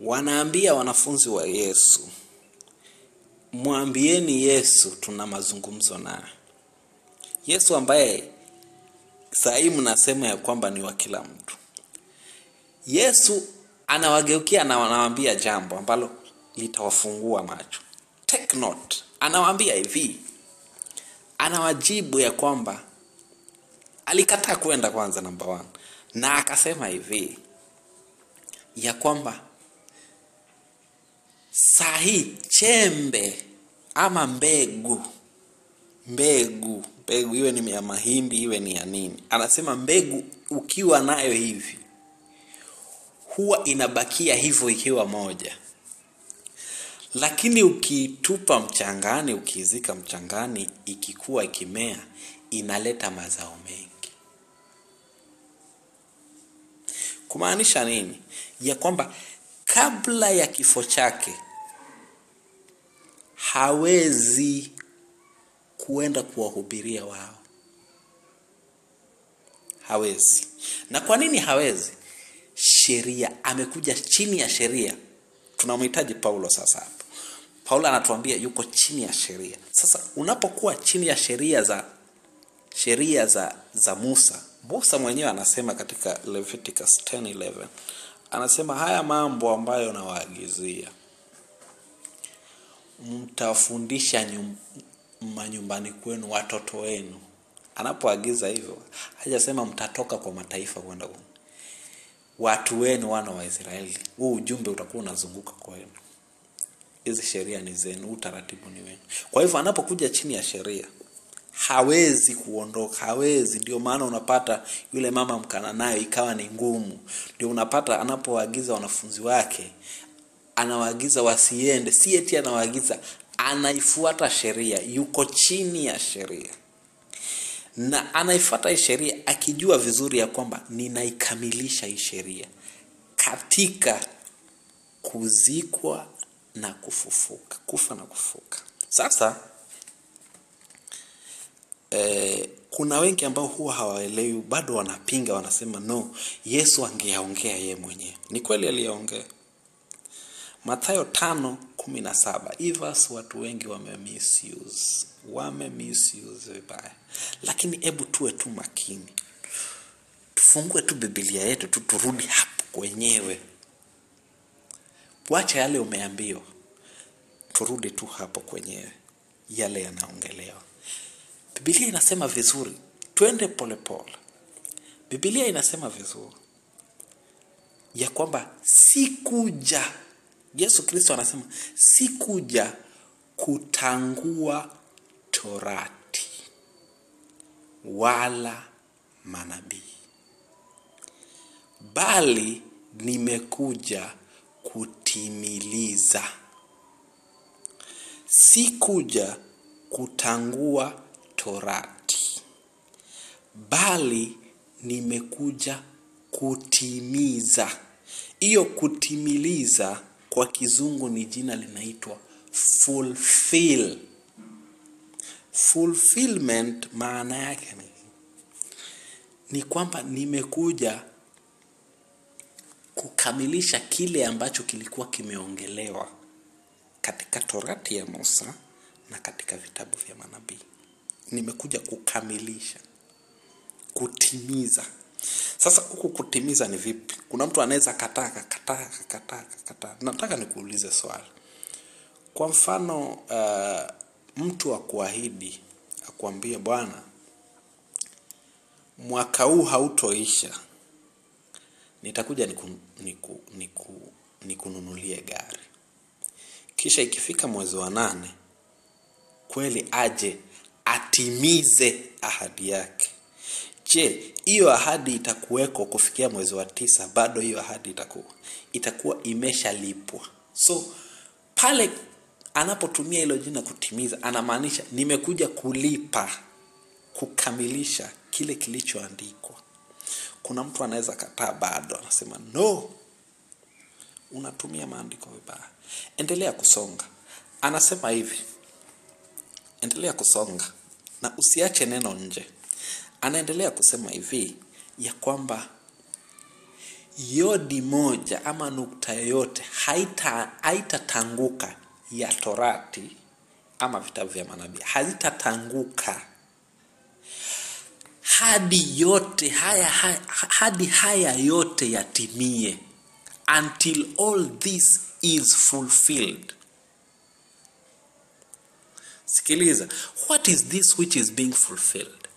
Wanaambia wanafunzi wa Yesu, mwambieni Yesu tuna mazungumzo naye. Yesu ambaye saa hii mnasema ya kwamba ni wa kila mtu. Yesu anawageukia na anawaambia jambo ambalo litawafungua macho. Take note. Anawaambia hivi. Anawajibu ya kwamba alikataa kwenda kwanza number 1. Na akasema hivi ya kwamba sahi chembe ama mbegu iwe ni ya mahindi iwe ni ya nini. Anasema mbegu ukiwa nayo hivi huwa inabakia hivyo ikiwa moja. Lakini ukitupa mchangani, ukizika mchangani, ikikuwa ikimea, inaleta mazao mengi. Kumaanisha nini? Ya kwamba kabla ya kifo chake hawezi kuenda kuwahubiria wao. Hawezi. Na kwa nini hawezi? Sheria, amekuja chini ya sheria. Tunamhitaji Paulo sasa hapo. Paulo anatuambia yuko chini ya sheria. Sasa unapokuwa chini ya sheria za Musa mwenyewe anasema katika Leviticus 10:11, anasema haya mambo ambayo nawaagizia mtafundisha manyumbani kwenu watoto wenu. Anapoagiza hivyo, hajasema mtatoka kwa mataifa kwenda huko. Watu wenu, wana wa Israeli. Huu ujumbe utakuwa unazunguka kwenu. Hizi sheria ni zenu, utaratibu ni wenu. Kwa hivyo anapokuja chini ya sheria hawezi kuondoka, hawezi. Ndio maana unapata yule mama Mkananayo ikawa ni ngumu. Ndio unapata anapoagiza wanafunzi wake, anawaagiza wasiende, si eti anawaagiza, anaifuata sheria, yuko chini ya sheria. Na anaifuata hii sheria akijua vizuri ya kwamba ninaikamilisha hii sheria katika kuzikwa na kufufuka, kufa na kufufuka. Sasa kuna wengi ambao huwa hawaelewi, bado wanapinga, wanasema no, Yesu angeongea yeye mwenyewe. Ni kweli aliongea. Mathayo 5:17. Hii verse watu wengi misuse vibaya. Lakini hebu tuwe tu makini. Tufungue tu Biblia yetu, turudi hapo kwenyewe. Wacha yale umeambiwa. Turudi tu hapo kwenyewe. Yale yanaongelewa. Biblia inasema vizuri. Twende polepole. Biblia inasema vizuri ya kwamba sikuja, Yesu Kristo anasema sikuja kutangua torati wala manabii, bali nimekuja kutimiliza. Sikuja kutangua torati, bali nimekuja kutimiza. Hiyo kutimiliza kwa kizungu ni jina linaitwa fulfill. Fulfillment maana yake ni kwamba nimekuja kukamilisha kile ambacho kilikuwa kimeongelewa katika torati ya Musa na katika vitabu vya manabii. Nimekuja kukamilisha, kutimiza. Sasa huku kutimiza ni vipi? Kuna mtu anaweza kataa. Nataka nikuulize swali. Kwa mfano mtu akuahidi, akwambie bwana, mwaka huu hautoisha, nitakuja nikununulie gari. Kisha ikifika mwezi wa 8 kweli aje atimize ahadi yake. Je, hiyo ahadi itakuweko kufikia mwezi wa 9? Bado hiyo ahadi itakuwa imeshalipwa. So pale anapotumia hilo jina kutimiza, anamaanisha nimekuja kulipa, kukamilisha kile kilichoandikwa. Kuna mtu anaweza kataa bado, anasema no, unatumia maandiko vibaya. Endelea kusonga. Anasema hivi, endelea kusonga na usiache neno nje. Anaendelea kusema hivi ya kwamba yodi moja ama nukta yoyote haitatanguka ya Torati ama vitabu vya manabii, hazitatanguka hadi haya yote yatimie, until all this is fulfilled. Sikiliza, what is this which is being fulfilled?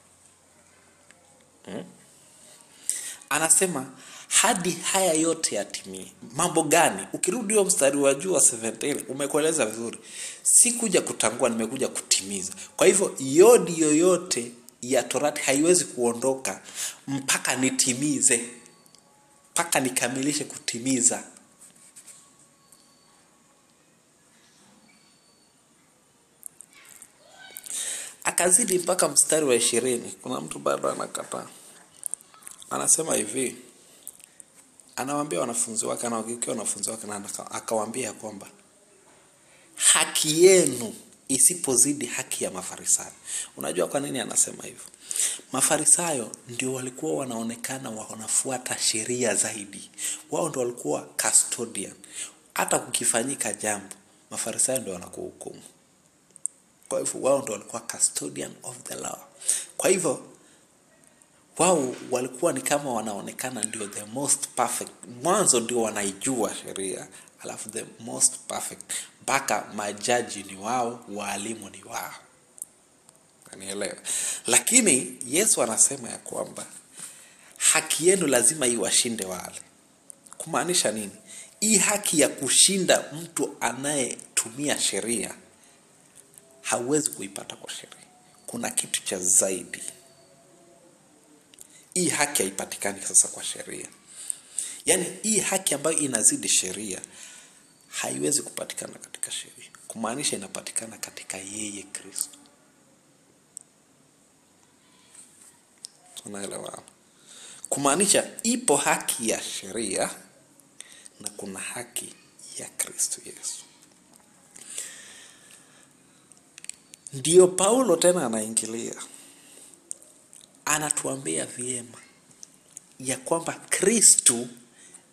Anasema hadi haya yote yatimie. Mambo gani? Ukirudi hiyo mstari wa juu wa 17 umekueleza vizuri. Sikuja kutangua, nimekuja kutimiza. Kwa hivyo yodi yoyote ya Torati haiwezi kuondoka mpaka nitimize, mpaka nikamilishe kutimiza. Akazidi mpaka mstari wa 20. Kuna mtu bado anakataa. Anasema hivi, anawaambia wanafunzi wake, anawagikia wanafunzi wake, na akawaambia kwamba haki yenu isipozidi haki ya Mafarisayo. Unajua kwa nini anasema hivyo? Mafarisayo ndio walikuwa wanaonekana wanafuata sheria zaidi. Wao ndio walikuwa custodian. Hata kukifanyika jambo, Mafarisayo ndio wanakuhukumu. Kwa hivyo wao ndio walikuwa custodian of the law. Kwa hivyo wao walikuwa ni kama wanaonekana ndio the most perfect. Mwanzo ndio wanaijua sheria, alafu the most perfect. Mpaka majaji ni wao, walimu ni wao. Unielewa? Lakini Yesu anasema ya kwamba haki yenu lazima iwashinde wale. Kumaanisha nini? Hii haki ya kushinda mtu anayetumia sheria hauwezi kuipata kwa sheria. Kuna kitu cha zaidi. Hii haki haipatikani sasa kwa sheria. Yaani hii haki ambayo inazidi sheria haiwezi kupatikana katika sheria. Kumaanisha inapatikana katika yeye Kristo. Tunaelewa? Kumaanisha ipo haki ya sheria na kuna haki ya Kristo Yesu. Ndio Paulo tena anaingilia. Anatuambia vyema ya kwamba Kristo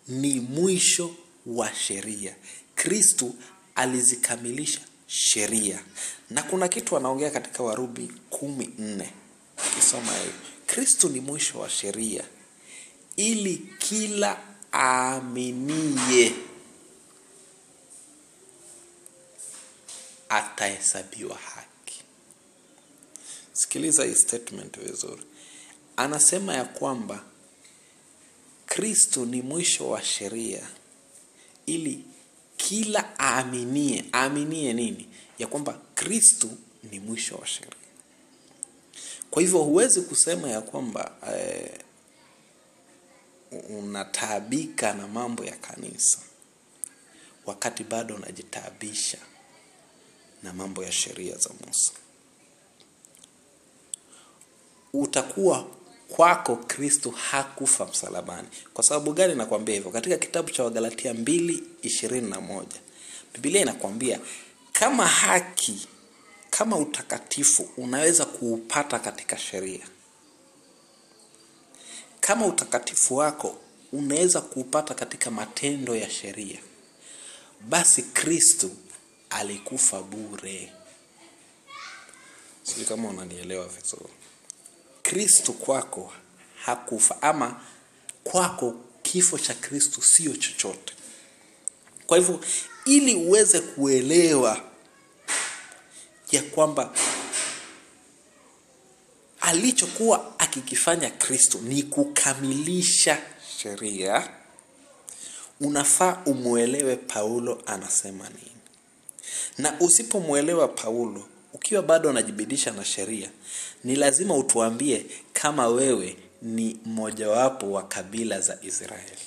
ni mwisho wa sheria. Kristo alizikamilisha sheria. Na kuna kitu anaongea katika Warumi 14. Kisoma hiyo. Kristo ni mwisho wa sheria ili kila aaminie atahesabiwa haki. Sikiliza hii statement vizuri. Anasema ya kwamba Kristo ni mwisho wa sheria ili kila aaminie. Aaminie nini? Ya kwamba Kristo ni mwisho wa sheria. Kwa hivyo huwezi kusema ya kwamba unataabika na mambo ya kanisa wakati bado unajitaabisha na mambo ya sheria za Musa. Utakuwa kwako Kristo hakufa msalabani. Kwa sababu gani nakwambia hivyo? Katika kitabu cha Wagalatia 2:21 Biblia inakwambia kama haki, kama utakatifu unaweza kuupata katika sheria, kama utakatifu wako unaweza kuupata katika matendo ya sheria, basi Kristo alikufa bure. Sio kama unanielewa vizuri. Kristo kwako hakufa, ama kwako kifo cha Kristo sio chochote. Kwa hivyo ili uweze kuelewa ya kwamba alichokuwa akikifanya Kristo ni kukamilisha sheria, unafaa umuelewe Paulo anasema nini. Na usipomuelewa Paulo, ukiwa bado unajibidisha na sheria, ni lazima utuambie kama wewe ni mmojawapo wa kabila za Israeli.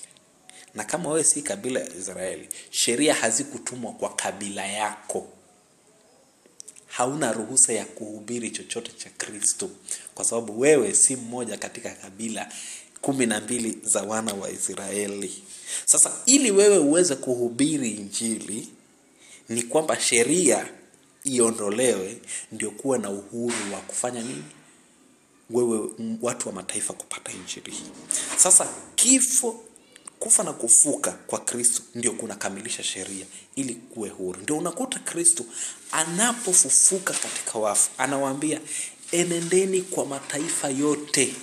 Na kama wewe si kabila ya Israeli, sheria hazikutumwa kwa kabila yako. Hauna ruhusa ya kuhubiri chochote cha Kristo, kwa sababu wewe si mmoja katika kabila 12 za wana wa Israeli. Sasa ili wewe uweze kuhubiri injili, ni kwamba sheria iondolewe ndio kuwa na uhuru wa kufanya nini? Wewe watu wa mataifa kupata injili. Sasa kifo kufa na kufuka kwa Kristo ndio kunakamilisha sheria ili kuwe huru. Ndio unakuta Kristo anapofufuka katika wafu anawaambia enendeni kwa mataifa yote.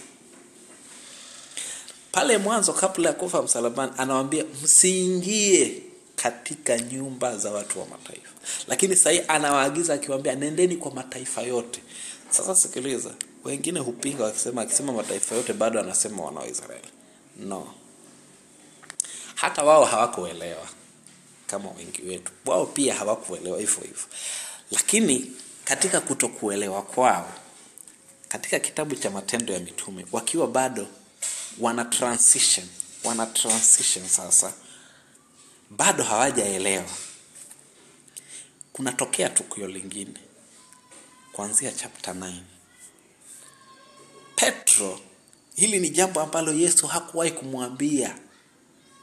Pale mwanzo kabla ya kufa msalabani anawaambia msiingie katika nyumba za watu wa mataifa. Lakini sasa anawaagiza akiwaambia nendeni kwa mataifa yote. Sasa sikiliza, wengine hupinga akisema mataifa yote bado anasema wana wa Israeli. No. Hata wao hawakuelewa kama wengi wetu. Wao pia hawakuelewa hivyo. Lakini katika kutokuelewa kwao, katika kitabu cha Matendo ya Mitume, wakiwa bado wana transition sasa, bado hawajaelewa, kunatokea tukio lingine kuanzia chapter 9. Petro, hili ni jambo ambalo Yesu hakuwahi kumwambia.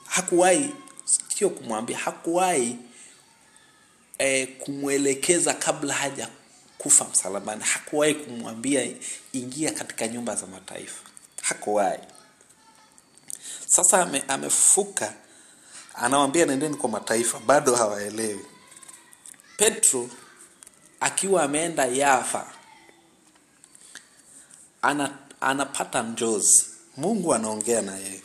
Hakuwahi kumwelekeza kabla haja kufa msalabani. Hakuwahi kumwambia ingia katika nyumba za mataifa. Hakuwahi. Sasa amefufuka, anawaambia nendeni kwa mataifa, bado hawaelewi. Petro akiwa ameenda Yafa, anapata njozi. Mungu anaongea na yeye.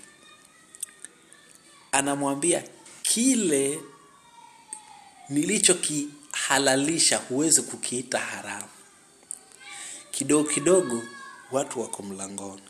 Anamwambia kile nilichokihalalisha huwezi kukiita haramu. Kidogo kidogo watu wako mlangoni.